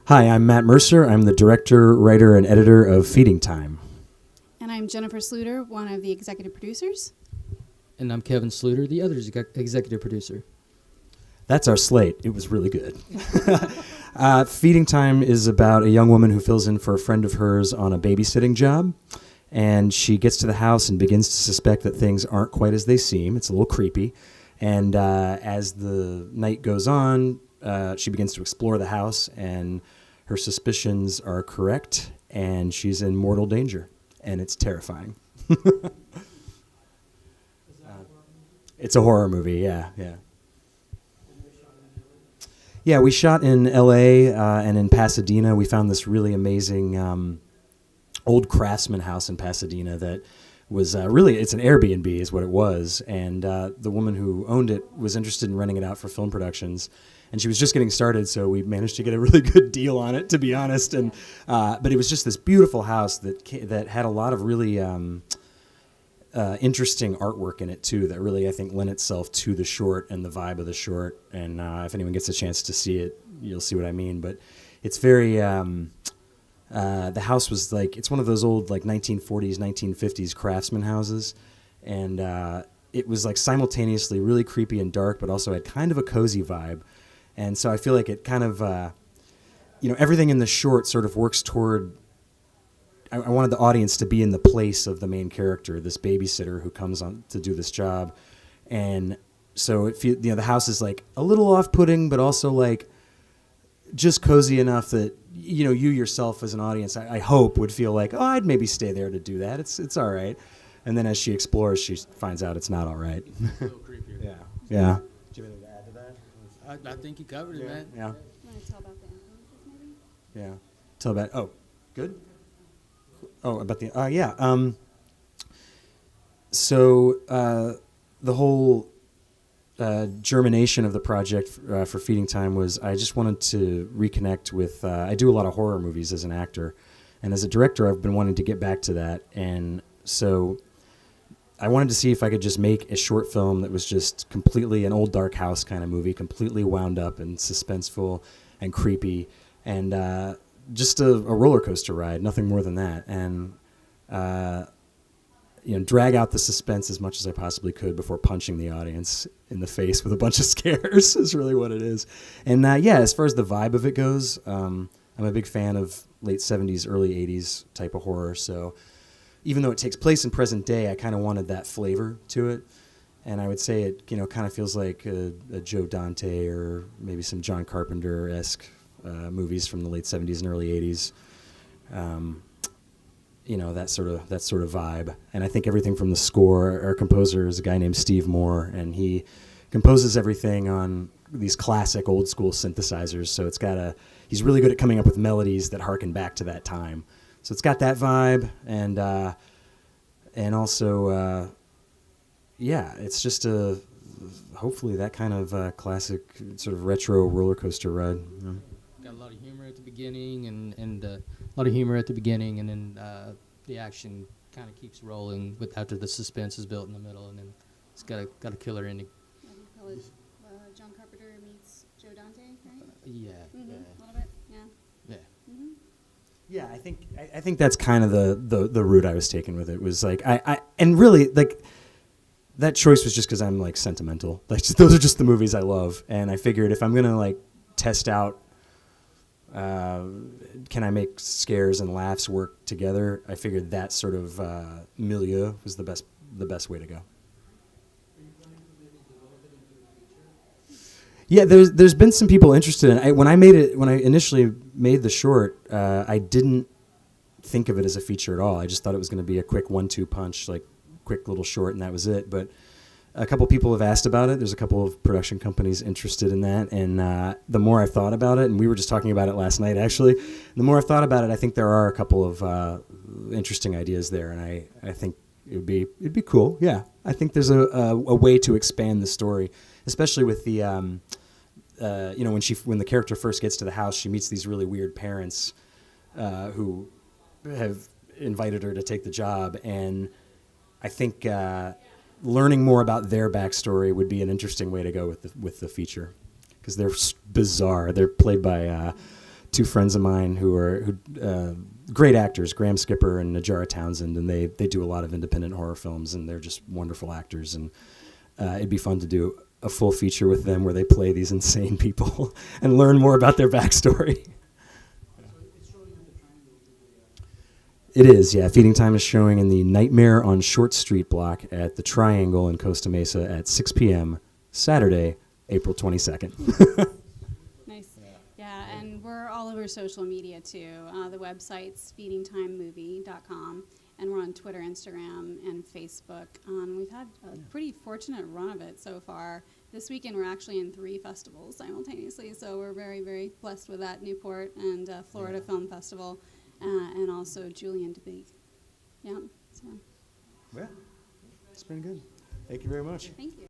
Hi, I'm Matt Mercer. I'm the director, writer, and editor of Feeding Time. And I'm Jennifer Sluter, one of the executive producers. And I'm Kevin Sluter, the other executive producer. That's our slate. It was really good. Feeding Time is about a young woman who fills in for a friend of hers on a babysitting job. And she gets to the house and begins to suspect that things aren't quite as they seem. It's a little creepy. And as the night goes on, she begins to explore the house, and her suspicions are correct, and she's in mortal danger. And it's terrifying. It's a horror movie, yeah. Yeah, we shot in L.A. And in Pasadena. We found this really amazing old craftsman house in Pasadena that was really, it's an Airbnb is what it was. And the woman who owned it was interested in renting it out for film productions. And she was just getting started, so we managed to get a really good deal on it, to be honest. And but it was just this beautiful house that had a lot of really interesting artwork in it too. That really, I think, lent itself to the short and the vibe of the short. And if anyone gets a chance to see it, you'll see what I mean. But it's very. The house was like, it's one of those old like 1940s, 1950s craftsman houses, and it was like simultaneously really creepy and dark, but also had kind of a cozy vibe. And so I feel like it kind of, everything in the short sort of works toward, I wanted the audience to be in the place of the main character, this babysitter who comes on to do this job. And so the house is like a little off-putting, but also like just cozy enough that, you yourself as an audience, I hope, would feel like, oh, I'd maybe stay there to do that. It's all right. And then as she explores, she finds out it's not all right. A little creepier. Yeah. Do you have anything to add to that? I think you covered it, man. Yeah. Want to tell about the influences, maybe? Yeah. Tell about, good? Oh, about the, So the whole germination of the project for Feeding Time was I just wanted to reconnect with, I do a lot of horror movies as an actor, and as a director I've been wanting to get back to that, and so I wanted to see if I could just make a short film that was just completely an old dark house kind of movie, completely wound up and suspenseful and creepy, and just a roller coaster ride, nothing more than that, and drag out the suspense as much as I possibly could before punching the audience in the face with a bunch of scares is really what it is. And as far as the vibe of it goes, I'm a big fan of late 70s, early 80s type of horror. So even though it takes place in present day, I kind of wanted that flavor to it. And I would say it, kind of feels like a Joe Dante or maybe some John Carpenter-esque movies from the late 70s and early 80s. That sort of vibe. And I think everything from the score, our composer is a guy named Steve Moore, and he composes everything on these classic old school synthesizers. So he's really good at coming up with melodies that harken back to that time. So it's got that vibe, and also, it's just hopefully that kind of classic sort of retro roller coaster ride. Got a lot of humor at the beginning, and a lot of humor at the beginning, and then the action kind of keeps rolling after the suspense is built in the middle, and then it's got a killer ending. What do you call it? John Carpenter meets Joe Dante, right? Yeah. Mm-hmm. A little bit, yeah. Yeah. Mm-hmm. Yeah, I think that's kind of the route I was taking with it. Was like and really like that choice was just because I'm like sentimental. Like those are just the movies I love, and I figured if I'm gonna like test out, can I make scares and laughs work together? I figured that sort of milieu was the best way to go. Yeah, there's been some people interested in it. When I initially made the short, I didn't think of it as a feature at all. I just thought it was going to be a quick 1-2 punch, like quick little short, and that was it. But a couple people have asked about it. There's a couple of production companies interested in that, and the more I've thought about it, and we were just talking about it last night actually, the more I've thought about it, I think there are a couple of interesting ideas there, and I think it'd be cool. Yeah, I think there's a way to expand the story, especially with the when the character first gets to the house, she meets these really weird parents who have invited her to take the job, and I think learning more about their backstory would be an interesting way to go with the feature, because they're bizarre. They're played by two friends of mine who are great actors, Graham Skipper and Najara Townsend, and they do a lot of independent horror films, and they're just wonderful actors. And it'd be fun to do a full feature with them where they play these insane people and learn more about their backstory. It is, yeah. Feeding Time is showing in the Nightmare on Short Street block at the Triangle in Costa Mesa at 6 p.m. Saturday, April 22nd. Nice. Yeah, and we're all over social media too. The website's feedingtimemovie.com, and we're on Twitter, Instagram, and Facebook. We've had a pretty fortunate run of it so far. This weekend we're actually in 3 festivals simultaneously, so we're very, very blessed with that. Newport and Florida Film Festival, and also Julian DeBeek. Yeah, so Yeah, it's been good. Thank you very much. thank you.